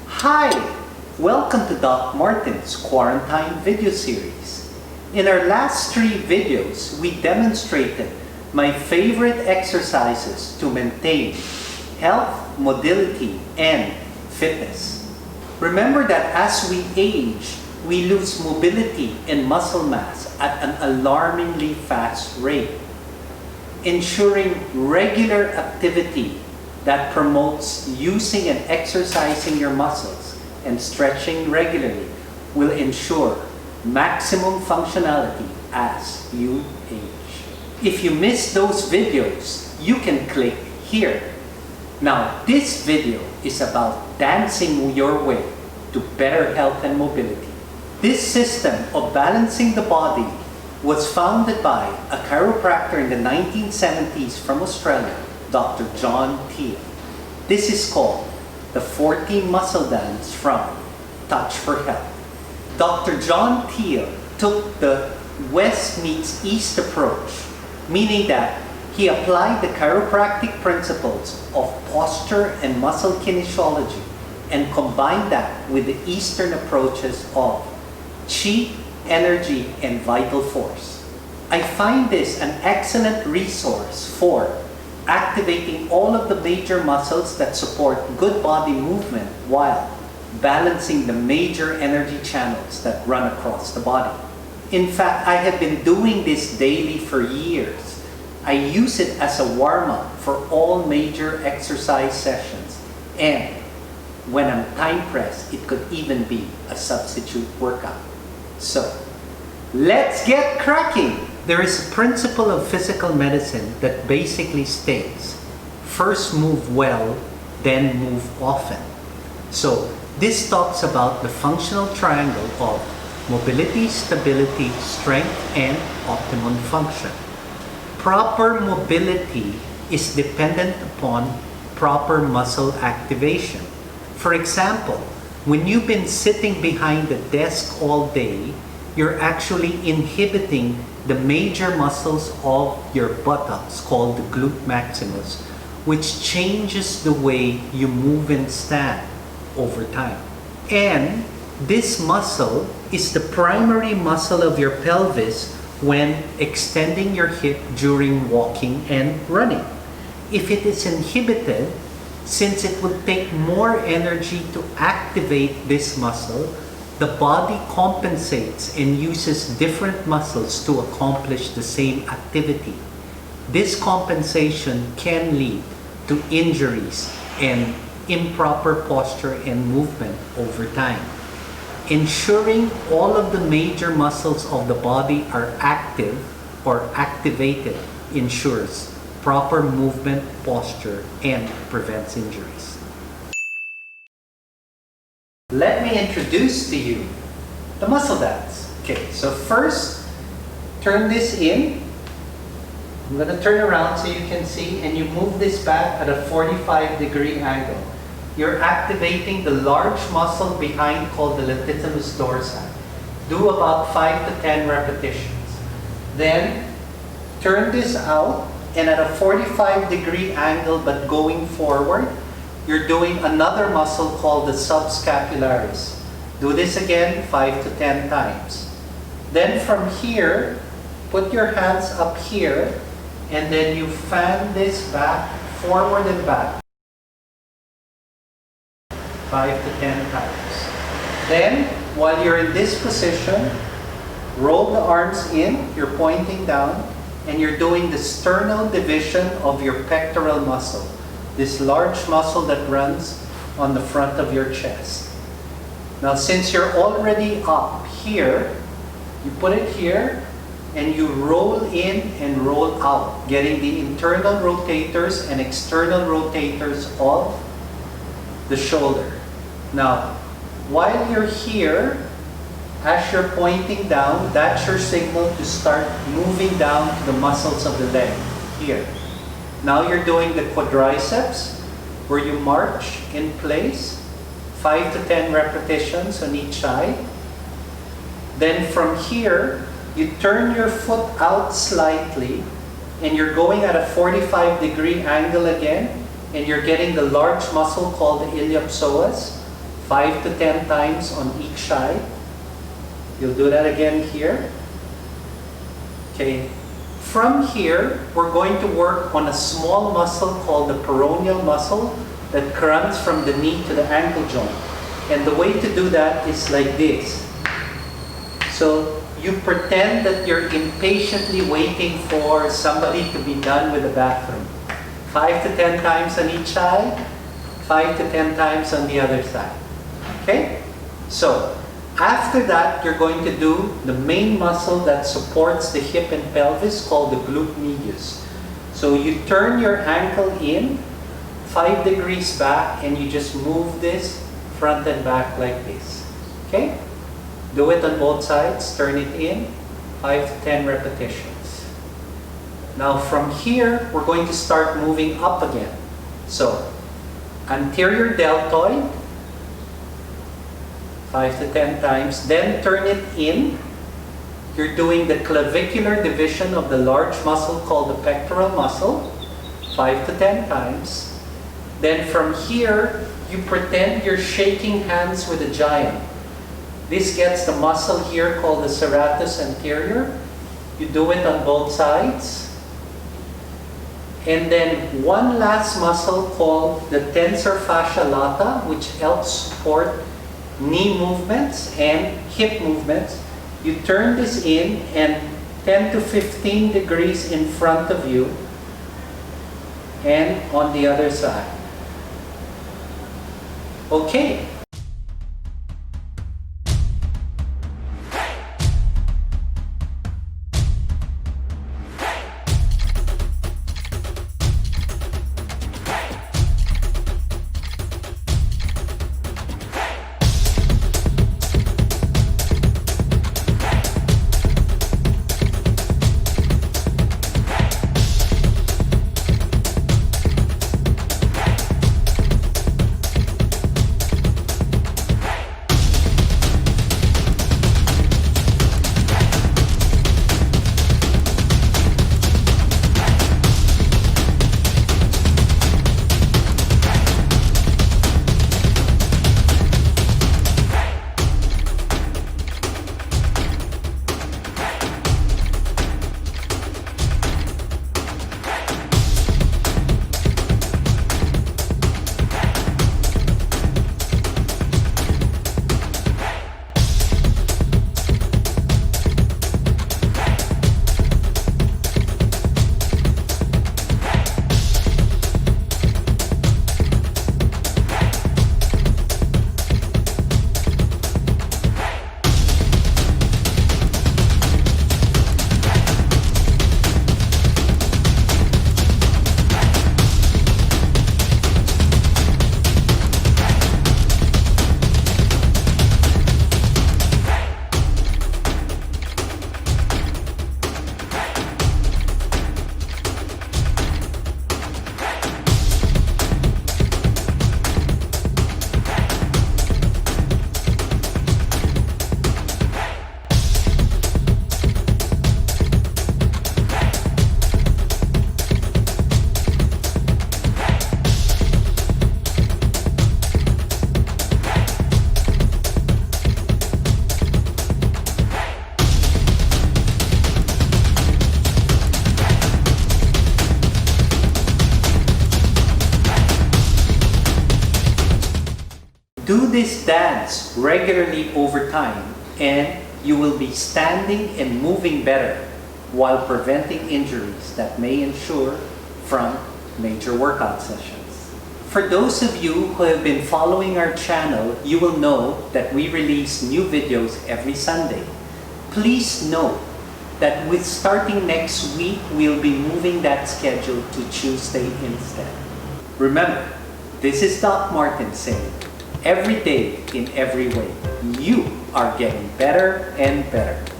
Hi! Welcome to Doc Martin's Quarantine video series. In our last 3 videos, we demonstrated my favorite exercises to maintain health, mobility, and fitness. Remember that as we age, we lose mobility and muscle mass at an alarmingly fast rate. Ensuring regular activity that promotes using and exercising your muscles and stretching regularly will ensure maximum functionality as you age. If you missed those videos, you can click here. Now, this video is about dancing your way to better health and mobility. This system of balancing the body was founded by a chiropractor in the 1970s from Australia, Dr. Thie. This is called the 14 muscle dance from Touch for Health. Dr. Thie took the West meets East approach, meaning that he applied the chiropractic principles of posture and muscle kinesiology and combined that with the Eastern approaches of chi, energy, and vital force. I find this an excellent resource for activating all of the major muscles that support good body movement while balancing the major energy channels that run across the body. In fact, I have been doing this daily for years. I use it as a warm-up for all major exercise sessions, and when I'm time-pressed, it could even be a substitute workout. So, let's get cracking! There is a principle of physical medicine that basically states, first move well, then move often. So, this talks about the functional triangle of mobility, stability, strength, and optimum function. Proper mobility is dependent upon proper muscle activation. For example, when you've been sitting behind the desk all day, you're actually inhibiting the major muscles of your buttocks called the glute maximus, which changes the way you move and stand over time. And this muscle is the primary muscle of your pelvis when extending your hip during walking and running. If it is inhibited, since it would take more energy to activate this muscle, the body compensates and uses different muscles to accomplish the same activity. This compensation can lead to injuries and improper posture and movement over time. Ensuring all of the major muscles of the body are active or activated ensures proper movement, posture, and prevents injuries. Let me introduce to you the muscle dance. Okay, so first, turn this in. I'm going to turn around so you can see, and you move this back at a 45-degree angle. You're activating the large muscle behind called the latissimus dorsi. Do about 5 to 10 repetitions. Then, turn this out, and at a 45-degree angle but going forward, you're doing another muscle called the subscapularis. Do this again 5 to 10 times. Then from here, put your hands up here, and then you fan this back, forward and back. 5 to 10 times. Then, while you're in this position, roll the arms in, you're pointing down, and you're doing the sternal division of your pectoral muscle. This large muscle that runs on the front of your chest. Now, since you're already up here, you put it here, and you roll in and roll out, getting the internal rotators and external rotators of the shoulder. Now, while you're here, as you're pointing down, that's your signal to start moving down to the muscles of the leg, here. Now you're doing the quadriceps, where you march in place, 5 to 10 repetitions on each side. Then from here, you turn your foot out slightly, and you're going at a 45-degree angle again, and you're getting the large muscle called the iliopsoas, 5 to 10 times on each side. You'll do that again here. Okay. From here, we're going to work on a small muscle called the peroneal muscle that runs from the knee to the ankle joint. And the way to do that is like this. So you pretend that you're impatiently waiting for somebody to be done with the bathroom. 5 to 10 times on each side, 5 to 10 times on the other side. Okay? So after that, you're going to do the main muscle that supports the hip and pelvis called the glute medius. So you turn your ankle in 5 degrees back and you just move this front and back like this. Okay? Do it on both sides, turn it in, 5 to 10 repetitions. Now from here, we're going to start moving up again. So, anterior deltoid, 5 to 10 times, then turn it in. You're doing the clavicular division of the large muscle called the pectoral muscle, 5 to 10 times. Then from here, you pretend you're shaking hands with a giant. This gets the muscle here called the serratus anterior. You do it on both sides. And then one last muscle called the tensor fascia lata, which helps support knee movements and hip movements. You turn this in and 10 to 15 degrees in front of you and on the other side. Okay. Do this dance regularly over time and you will be standing and moving better while preventing injuries that may ensure from major workout sessions. For those of you who have been following our channel, you will know that we release new videos every Sunday. Please note that with starting next week, we'll be moving that schedule to Tuesday instead. Remember, this is Doc Martin saying, every day in every way, you are getting better and better.